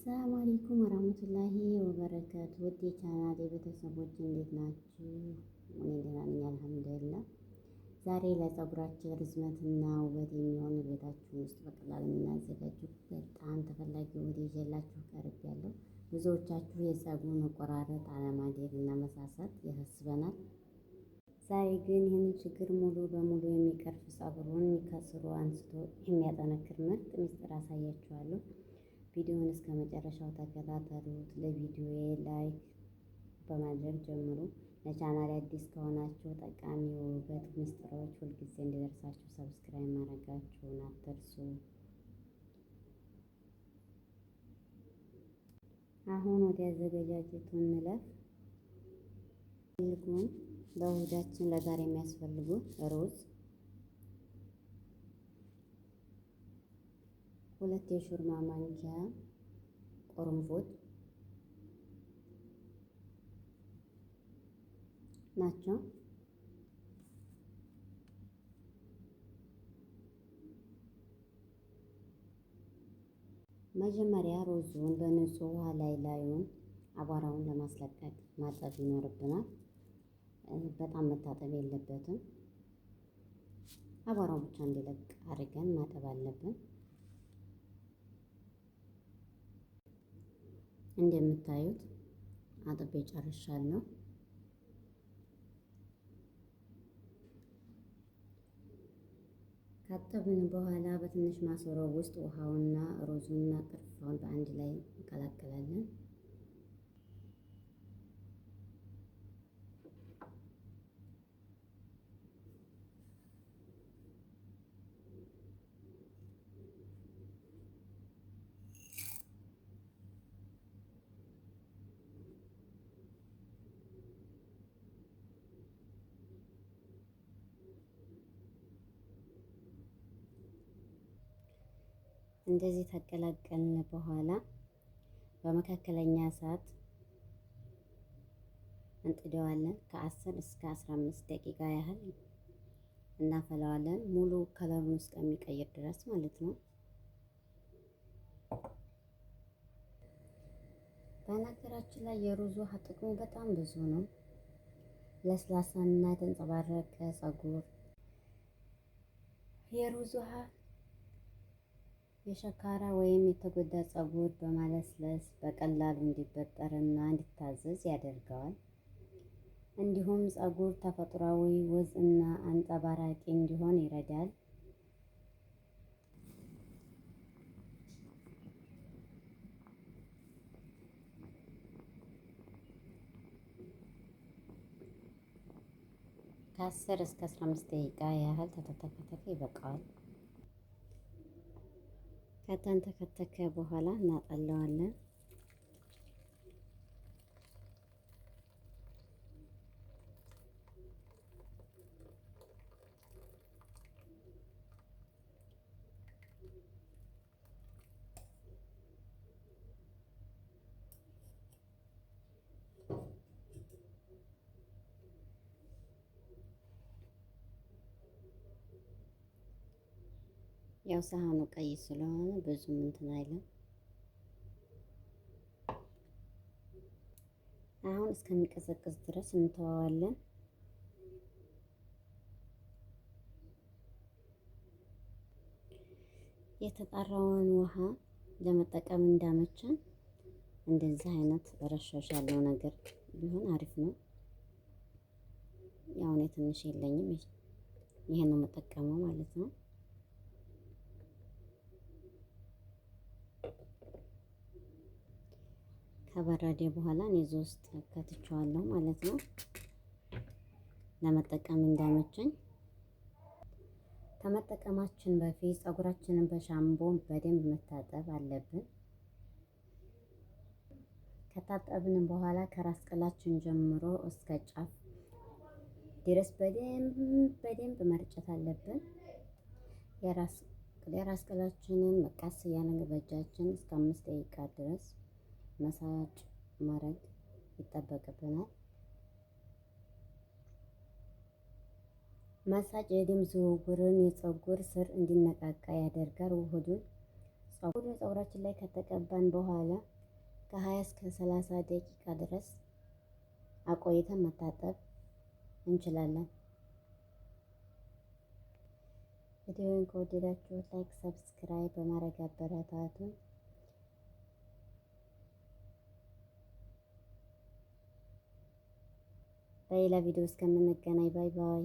አሰላሙ አለይኩም ወራህመቱላሂ ወበረካቱ። ውድ የቻናሌ ቤተሰቦች እንዴት ናችሁ? እኔ ደህና ነኝ አልሐምዱሊላህ። ዛሬ ለፀጉራችን ርዝመትና ውበት የሚሆን ቤታችን ውስጥ በቀላሉ የምናዘጋጀው በጣም ተፈላጊ ውህድ ይዤላችሁ ቀርቤያለሁ። ብዙዎቻችሁ የፀጉር መቆራረጥ፣ አለማደግ እና መሳሳት ያሳስበናል። ዛሬ ግን ይህንን ችግር ሙሉ በሙሉ የሚቀርፍ ፀጉሩን ከስሩ አንስቶ የሚያጠነክር ምርጥ ሚስጥር አሳያችኋለሁ። ቪዲዮውን እስከ መጨረሻው ተከታተሉት። ለቪዲዮዬ ላይክ በማድረግ ጀምሩ። ለቻናሌ አዲስ ከሆናችሁ ጠቃሚ የውበት ሚስጥሮች ሁልጊዜ እንዲደርሳችሁ ሰብስክራይብ ማድረጋችሁን አትርሱ። አሁን ወደ አዘገጃጀቱ እንለፍ። ለውህዳችን ለዛሬ የሚያስፈልጉ ሩዝ፣ 2 የሾርባ ማንኪያ ቅርንፉድ ናቸው። መጀመሪያ ሩዙን በንጹህ ውሃ ላዩን አቧራውን ለማስለቀቅ ማጠብ ይኖርብናል። በጣም መታጠብ የለበትም። አቧራው ብቻ እንዲለቅ አድርገን ማጠብ አለብን። እንደምታዩት አጥቤ ጨርሻለሁ። ካጠብን በኋላ በትንሽ ማሰሮ ውስጥ ውሃውና ሩዙና ቅርንፉዱን በአንድ ላይ እንቀላቅላለን። እንደዚህ ተቀላቀልን በኋላ በመካከለኛ እሳት እንጥደዋለን። ከ10 እስከ 15 ደቂቃ ያህል እናፈላዋለን። ሙሉ ከለሩን እስከሚቀይር ድረስ ማለት ነው። በነገራችን ላይ የሩዝ ውሃ ጥቅሙ በጣም ብዙ ነው። ለስላሳና የተንጸባረቀ ፀጉር የሩዝ ውሃ የሸካራ ወይም የተጎዳ ፀጉር በማለስለስ በቀላሉ እንዲበጠርና እንዲታዘዝ ያደርገዋል። እንዲሁም ፀጉር ተፈጥሯዊ ወዝ እና አንጸባራቂ እንዲሆን ይረዳል። ከ10 እስከ 15 ደቂቃ ያህል ከተተከተከ ይበቃዋል። ከተንተከተከ በኋላ እናጠለዋለን። ያው ሳህኑ ቀይ ስለሆነ ብዙም እንትን አይልም። አሁን እስከሚቀዘቅዝ ድረስ እንተዋዋለን። የተጣራውን ውሃ ለመጠቀም እንዳመቸን እንደዚህ አይነት ረሻሽ ያለው ነገር ቢሆን አሪፍ ነው። ያው እኔ ትንሽ የለኝም፣ ይሄን ነው የምጠቀመው ማለት ነው። ከበረደ በኋላ እኔ እዚህ ውስጥ ከትቼዋለሁ ማለት ነው። ለመጠቀም እንዳመቸኝ። ከመጠቀማችን በፊት ፀጉራችንን በሻምቦ በደንብ መታጠብ አለብን። ከታጠብን በኋላ ከራስ ቅላችን ጀምሮ እስከ ጫፍ ድረስ በደንብ መርጨት አለብን። የራስ ቅላችንን መቃስ እያለን በእጃችን እስከ 5 ደቂቃ ድረስ መሳጭ ማድረግ ይጠበቅብናል። ማሳጅ የደም ዝውውርን፣ የፀጉር ስር እንዲነቃቃ ያደርጋል። ውህዱን ፀጉራችን ላይ ከተቀባን በኋላ ከ20 እስከ 30 ደቂቃ ድረስ አቆይተን መታጠብ እንችላለን። ቪዲዮውን ከወደዳችሁት ላይክ፣ ሰብስክራይብ በማድረግ አበረታቱን። በሌላ ቪዲዮ እስከምንገናኝ ባይ ባይ።